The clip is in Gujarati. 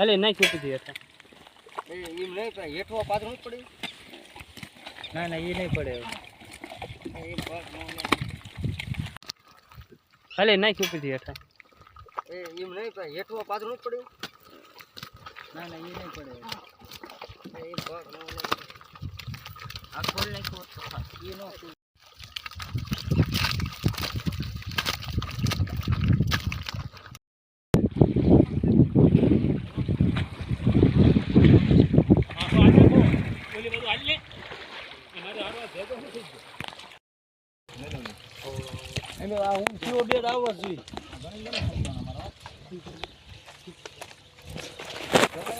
અલે નાખ ઉપી હતા એ એમ નહીં પણ હેઠો પાથરું જ પડ્યું. ના ના એ નહીં પડે એ પાક અલે નાખ ઉપી હતા એ એમ નહીં પણ હેઠો પાથરું જ પડ્યું. ના ના એ નહીં પડે એ પાક આ ખોલ નાખ્યો એ નો આ ઊંચીઓ બે આવવા જોઈએ.